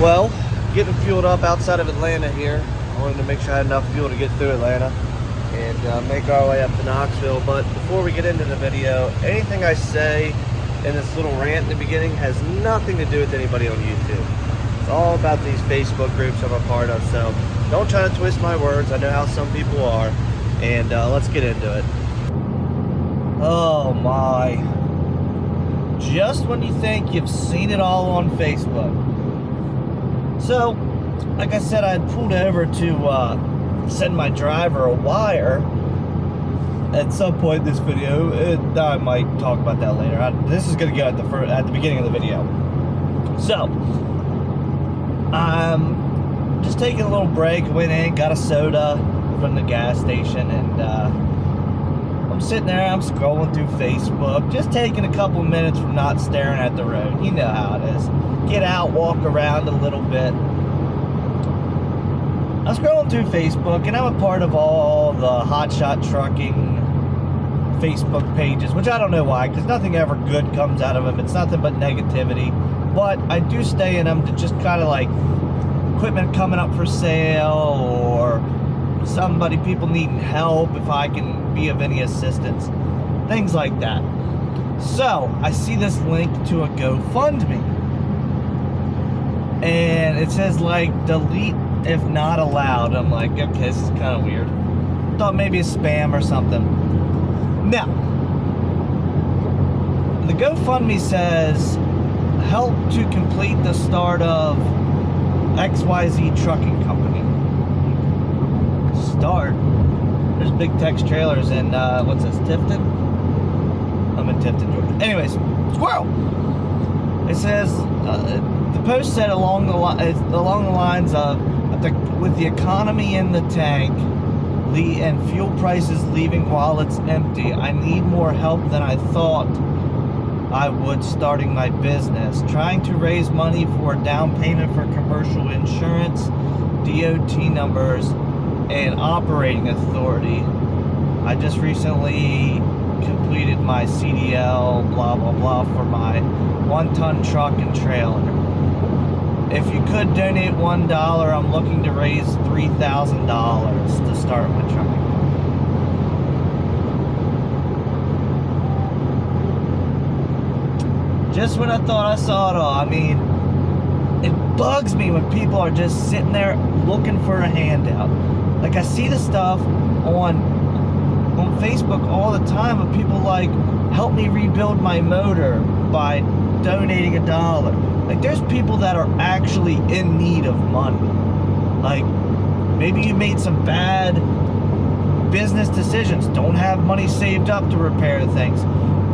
Well, getting fueled up outside of Atlanta here. I wanted to make sure I had enough fuel to get through Atlanta and make our way up to Knoxville. But before we get into the video, anything I say in this little rant in the beginning has nothing to do with anybody on YouTube. It's all about these Facebook groups I'm a part of, so don't try to twist my words. I know how some people are, and let's get into it. Oh my. Just when you think you've seen it all on Facebook. So, like I said, I had pulled over to send my driver a wire at some point in this video, and I might talk about that later. This is going to go at the beginning of the video. So, I'm just taking a little break, went in, got a soda from the gas station, and I'm sitting there, I'm scrolling through Facebook, just taking a couple minutes from not staring at the road. You know how it is. Get out, walk around a little bit. I'm scrolling through Facebook, and I'm a part of all the Hotshot Trucking Facebook pages, which I don't know why, because nothing ever good comes out of them. It's nothing but negativity. But I do stay in them to just kind of like equipment coming up for sale, or people needing help, if I can be of any assistance, things like that. So I see this link to a GoFundMe, and it says like delete if not allowed. I'm like, okay, this is kind of weird. Thought maybe a spam or something. Now, the GoFundMe says help to complete the start of XYZ Trucking Company. Start? There's Big Tex Trailers in, what's this, Tifton? I'm in Tifton, Georgia. Anyways, squirrel! It says, the post said along the lines of, with the economy in the tank and fuel prices leaving wallets empty, I need more help than I thought I would starting my business. Trying to raise money for a down payment for commercial insurance, DOT numbers, and operating authority. I just recently completed my CDL, blah, blah, blah, for my 1-ton truck and trailer. If you could donate $1, I'm looking to raise $3,000 to start my trucking. Just when I thought I saw it all, I mean, it bugs me when people are just sitting there looking for a handout. Like, I see the stuff on Facebook all the time of people like, help me rebuild my motor by donating $1. Like, there's people that are actually in need of money. Like, maybe you made some bad business decisions, don't have money saved up to repair things,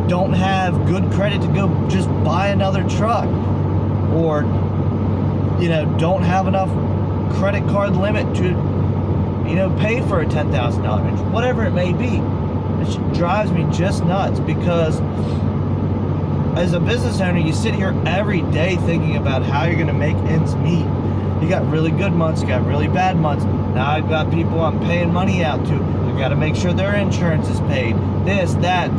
don't have good credit to go just buy another truck, or, you know, don't have enough credit card limit to, you know, pay for a $10,000, whatever it may be. It drives me just nuts, because as a business owner, you sit here every day thinking about how you're going to make ends meet. You got really good months, you got really bad months. Now I've got people I'm paying money out to. I've got to make sure their insurance is paid. This, that.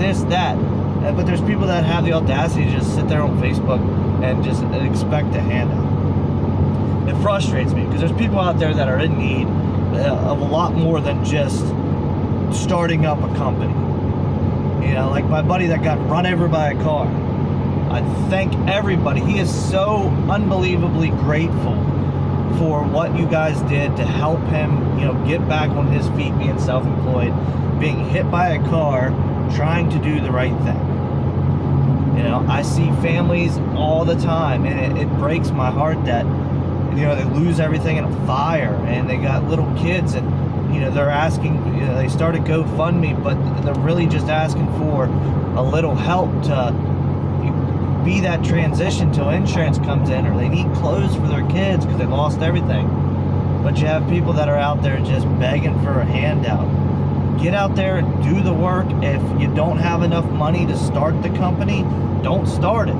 But there's people that have the audacity to just sit there on Facebook and just expect a handout. It frustrates me, because there's people out there that are in need of a lot more than just starting up a company. You know, like my buddy that got run over by a car. I thank everybody. He is so unbelievably grateful for what you guys did to help him, you know, get back on his feet, being self-employed, being hit by a car, trying to do the right thing. You know, I see families all the time, and it breaks my heart that, you know, they lose everything in a fire, and they got little kids, and, you know, they're asking, you know, they started GoFundMe, but they're really just asking for a little help to be that transition till insurance comes in, or they need clothes for their kids because they lost everything. But you have people that are out there just begging for a handout. Get out there and do the work. If you don't have enough money to start the company, don't start it.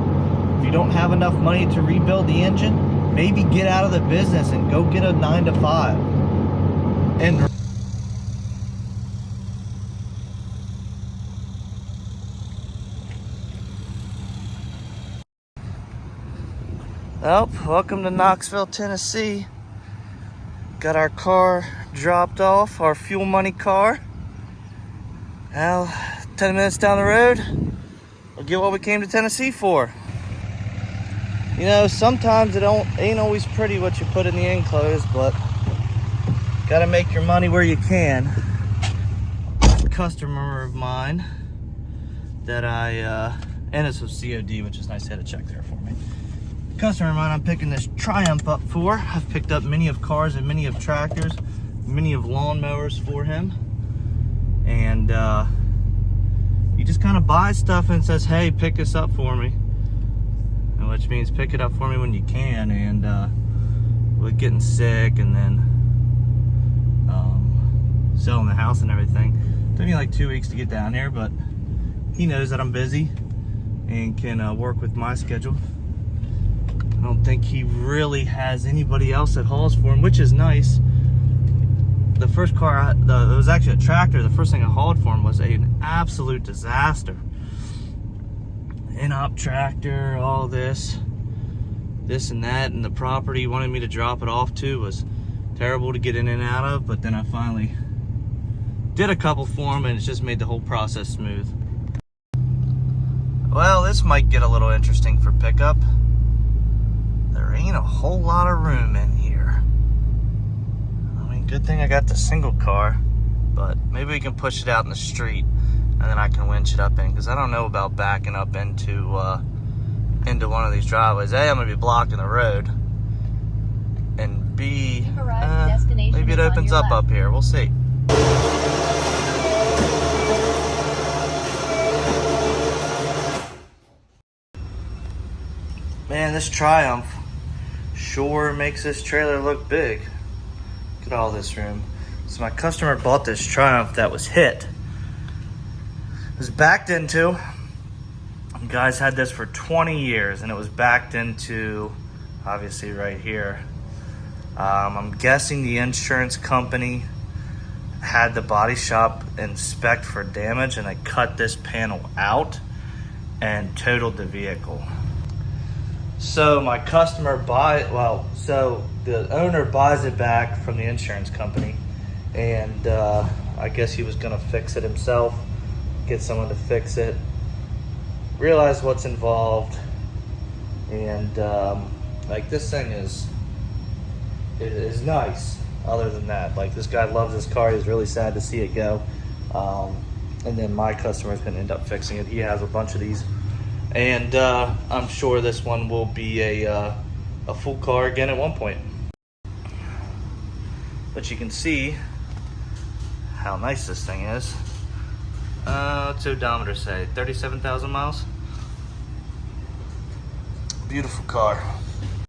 If you don't have enough money to rebuild the engine, maybe get out of the business and go get a 9-to-5. And Well, welcome to Knoxville, Tennessee. Got our car dropped off, our fuel money car. Now, 10 minutes down the road, we'll get what we came to Tennessee for. You know, sometimes it ain't always pretty what you put in the enclosed, but gotta make your money where you can. A customer of mine that and it's with COD, which is nice. They had a check there for me. Customer of mine I'm picking this Triumph up for. I've picked up many of cars and many of tractors, many of lawnmowers for him. And he just kind of buys stuff and says, hey, pick this up for me. And which means pick it up for me when you can. And with getting sick and then selling the house and everything, it took me like 2 weeks to get down here, but he knows that I'm busy and can work with my schedule. I don't think he really has anybody else that hauls for him, which is nice. The first car, it was actually a tractor. The first thing I hauled for him was an absolute disaster. In-op tractor, all this and that, and the property he wanted me to drop it off to was terrible to get in and out of, but then I finally did a couple for him, and it's just made the whole process smooth. Well, this might get a little interesting for pickup. There ain't a whole lot of room in here. I mean, good thing I got the single car, but maybe we can push it out in the street and then I can winch it up in, because I don't know about backing up into one of these driveways. A, I'm gonna be blocking the road, and B, maybe it opens up here. We'll see. Man, this Triumph sure makes this trailer look big. Look at all this room. So my customer bought this Triumph that was hit. It was backed into. You guys had this for 20 years and it was backed into, obviously right here. I'm guessing the insurance company had the body shop inspect for damage and they cut this panel out and totaled the vehicle. So my customer so the owner buys it back from the insurance company, and I guess he was gonna fix it himself, get someone to fix it, realize what's involved, and like this thing is nice. Other than that, like this guy loves this car. He's really sad to see it go, and then my customer is gonna end up fixing it. He has a bunch of these. And I'm sure this one will be a full car again at one point. But you can see how nice this thing is. What's the odometer say? 37,000 miles? Beautiful car.